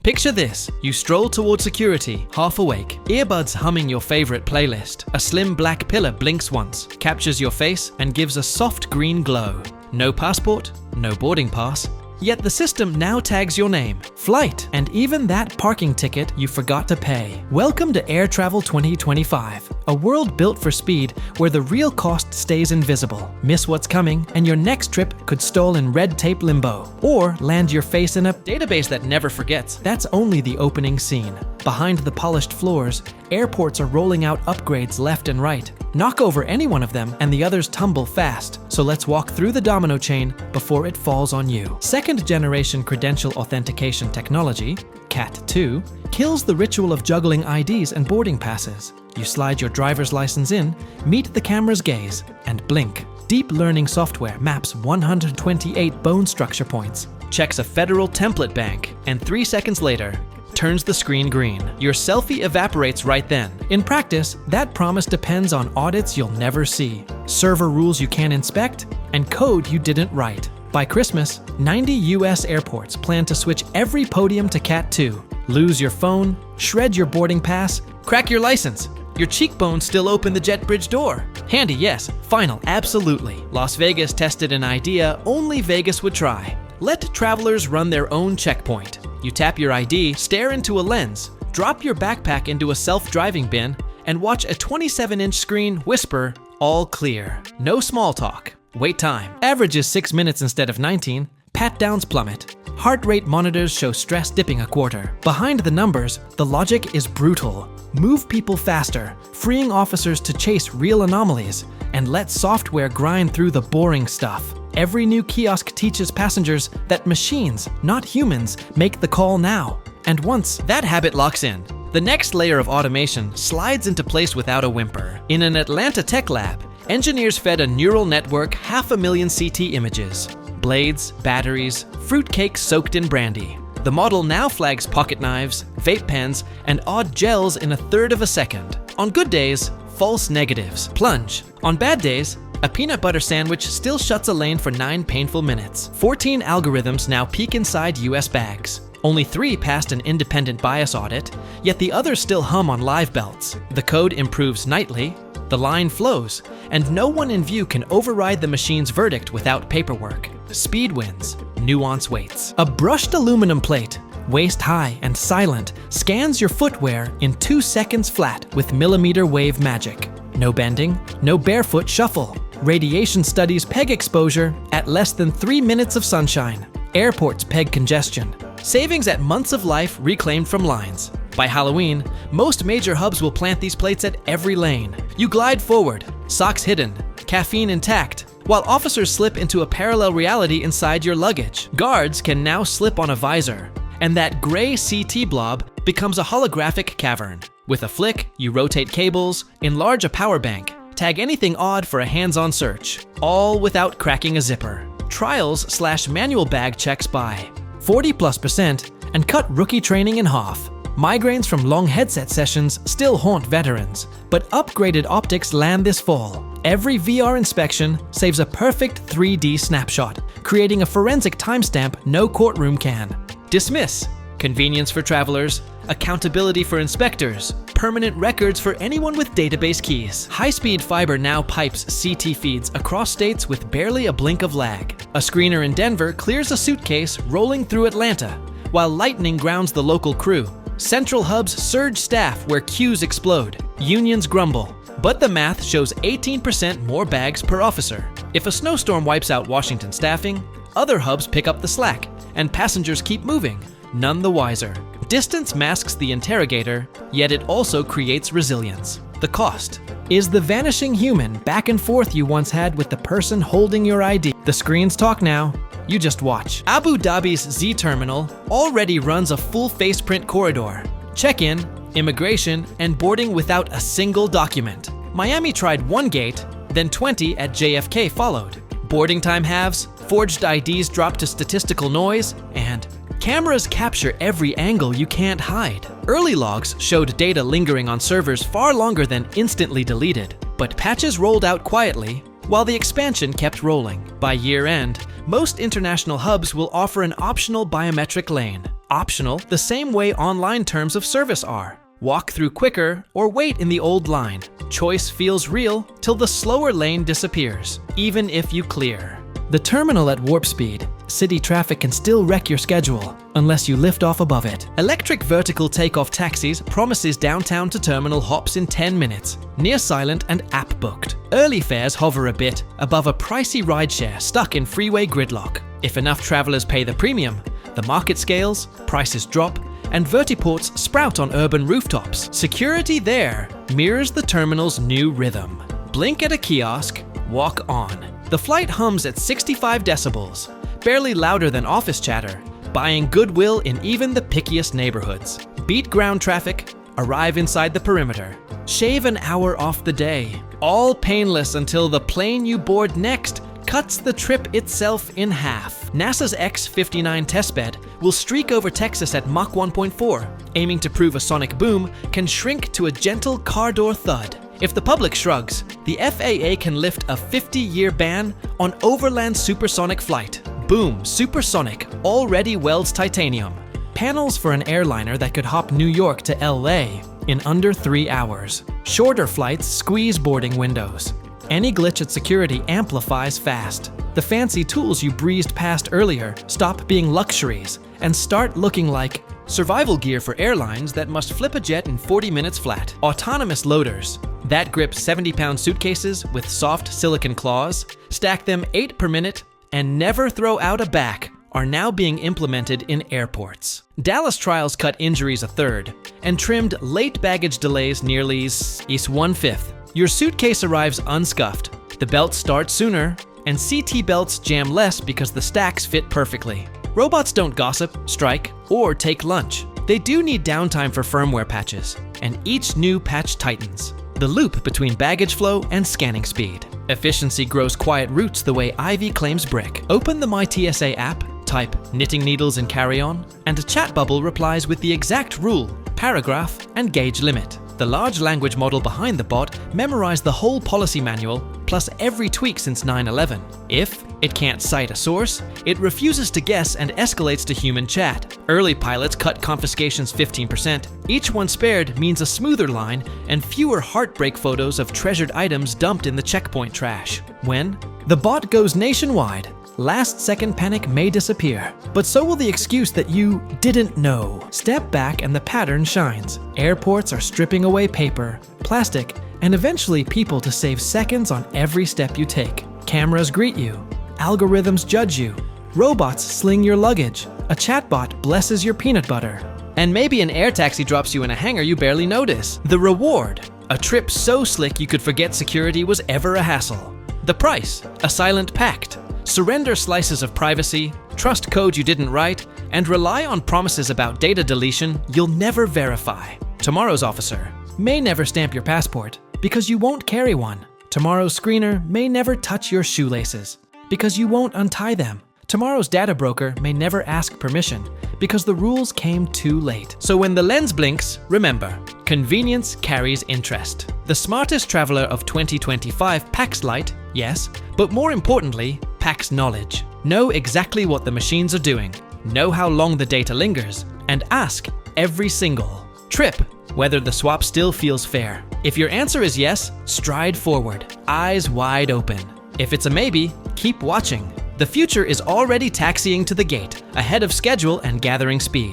Picture this, you stroll toward security, half awake, earbuds humming your favorite playlist. A slim black pillar blinks once, captures your face, and gives a soft green glow. No passport, no boarding pass, yet the system now tags your name, flight, and even that parking ticket you forgot to pay. Welcome to Air Travel 2025, a world built for speed where the real cost stays invisible. Miss what's coming, and your next trip could stall in red tape limbo, or land your face in a database that never forgets. That's only the opening scene. Behind the polished floors, airports are rolling out upgrades left and right. Knock over any one of them and the others tumble fast. So let's walk through the domino chain before it falls on you. Second generation credential authentication technology, CAT2, kills the ritual of juggling IDs and boarding passes. You slide your driver's license in, meet the camera's gaze, and blink. Deep learning software maps 128 bone structure points, checks a federal template bank, and 3 seconds later, turns the screen green. Your selfie evaporates right then. In practice, that promise depends on audits you'll never see, server rules you can't inspect, and code you didn't write. By Christmas, 90 US airports plan to switch every podium to CAT2. Lose your phone, shred your boarding pass, crack your license. Your cheekbones still open the jet bridge door. Handy, yes. Final, absolutely. Las Vegas tested an idea only Vegas would try. Let travelers run their own checkpoint. You tap your ID, stare into a lens, drop your backpack into a self-driving bin, and watch a 27-inch screen whisper, "All clear." No small talk. Wait time. Average is 6 minutes instead of 19. Pat downs plummet. Heart rate monitors show stress dipping a quarter. Behind the numbers, the logic is brutal. Move people faster, freeing officers to chase real anomalies, and let software grind through the boring stuff. Every new kiosk teaches passengers that machines, not humans, make the call now. And once that habit locks in, the next layer of automation slides into place without a whimper. In an Atlanta tech lab, engineers fed a neural network 500,000 CT images. Blades, batteries, fruitcake soaked in brandy. The model now flags pocket knives, vape pens, and odd gels in a third of a second. On good days, false negatives. Plunge. On bad days, a peanut butter sandwich still shuts a lane for 9 painful minutes. 14 algorithms now peek inside US bags. Only 3 passed an independent bias audit, yet the others still hum on live belts. The code improves nightly, the line flows, and no one in view can override the machine's verdict without paperwork. Speed wins, nuance waits. A brushed aluminum plate, waist high and silent, scans your footwear in 2 seconds flat with millimeter wave magic. No bending, no barefoot shuffle. Radiation studies peg exposure at less than 3 minutes of sunshine. Airports peg congestion. Savings at months of life reclaimed from lines. By Halloween, most major hubs will plant these plates at every lane. You glide forward, socks hidden, caffeine intact, while officers slip into a parallel reality inside your luggage. Guards can now slip on a visor, and that gray CT blob becomes a holographic cavern. With a flick, you rotate cables, enlarge a power bank, tag anything odd for a hands-on search, all without cracking a zipper. Trials/manual bag checks by 40+% and cut rookie training in half. Migraines from long headset sessions still haunt veterans, but upgraded optics land this fall. Every VR inspection saves a perfect 3D snapshot, creating a forensic timestamp no courtroom can. Dismiss. Convenience for travelers, accountability for inspectors, permanent records for anyone with database keys. High-speed fiber now pipes CT feeds across states with barely a blink of lag. A screener in Denver clears a suitcase rolling through Atlanta, while lightning grounds the local crew. Central hubs surge staff where queues explode. Unions grumble. But the math shows 18% more bags per officer. If a snowstorm wipes out Washington staffing, other hubs pick up the slack, and passengers keep moving, none the wiser. Distance masks the interrogator, yet it also creates resilience. The cost is the vanishing human back and forth you once had with the person holding your ID. The screens talk now, you just watch. Abu Dhabi's Z Terminal already runs a full faceprint corridor. Check-in, immigration, and boarding without a single document. Miami tried 1 gate, then 20 at JFK followed. Boarding time halves, forged IDs drop to statistical noise, and cameras capture every angle you can't hide. Early logs showed data lingering on servers far longer than instantly deleted, but patches rolled out quietly while the expansion kept rolling. By year end, most international hubs will offer an optional biometric lane. Optional, the same way online terms of service are. Walk through quicker or wait in the old line. Choice feels real till the slower lane disappears, even if you clear. The terminal at warp speed. City traffic can still wreck your schedule, unless you lift off above it. Electric vertical takeoff taxis promises downtown to terminal hops in 10 minutes. Near silent and app booked. Early fares hover a bit above a pricey rideshare stuck in freeway gridlock. If enough travelers pay the premium, the market scales, prices drop, and vertiports sprout on urban rooftops. Security there mirrors the terminal's new rhythm. Blink at a kiosk, walk on. The flight hums at 65 decibels, barely louder than office chatter, buying goodwill in even the pickiest neighborhoods. Beat ground traffic, arrive inside the perimeter. Shave an hour off the day. All painless until the plane you board next cuts the trip itself in half. NASA's X-59 testbed will streak over Texas at Mach 1.4, aiming to prove a sonic boom can shrink to a gentle car door thud. If the public shrugs, the FAA can lift a 50-year ban on overland supersonic flight. Boom, supersonic already welds titanium. Panels for an airliner that could hop New York to LA in under 3 hours. Shorter flights squeeze boarding windows. Any glitch at security amplifies fast. The fancy tools you breezed past earlier stop being luxuries and start looking like survival gear for airlines that must flip a jet in 40 minutes flat. Autonomous loaders that grip 70-pound suitcases with soft silicon claws, stack them 8 per minute, and never throw out a back are now being implemented in airports. Dallas trials cut injuries a third and trimmed late baggage delays nearly 1/5. Your suitcase arrives unscuffed, the belt starts sooner, and CT belts jam less because the stacks fit perfectly. Robots don't gossip, strike, or take lunch. They do need downtime for firmware patches, and each new patch tightens the loop between baggage flow and scanning speed. Efficiency grows quiet roots the way Ivy claims brick. Open the MyTSA app, type knitting needles in carry-on, and a chat bubble replies with the exact rule, paragraph, and gauge limit. The large language model behind the bot memorized the whole policy manual, plus every tweak since 9/11. If it can't cite a source, it refuses to guess and escalates to human chat. Early pilots cut confiscations 15%. Each one spared means a smoother line and fewer heartbreak photos of treasured items dumped in the checkpoint trash. When the bot goes nationwide, last-second panic may disappear, but so will the excuse that you didn't know. Step back and the pattern shines. Airports are stripping away paper, plastic, and eventually people to save seconds on every step you take. Cameras greet you. Algorithms judge you. Robots sling your luggage. A chatbot blesses your peanut butter. And maybe an air taxi drops you in a hangar you barely notice. The reward, a trip so slick you could forget security was ever a hassle. The price, a silent pact. Surrender slices of privacy, trust code you didn't write, and rely on promises about data deletion you'll never verify. Tomorrow's officer may never stamp your passport because you won't carry one. Tomorrow's screener may never touch your shoelaces because you won't untie them. Tomorrow's data broker may never ask permission because the rules came too late. So when the lens blinks, remember, convenience carries interest. The smartest traveler of 2025 packs light, yes, but more importantly, packs knowledge. Know exactly what the machines are doing, know how long the data lingers, and ask every single trip whether the swap still feels fair. If your answer is yes, stride forward, eyes wide open. If it's a maybe, keep watching. The future is already taxiing to the gate, ahead of schedule and gathering speed.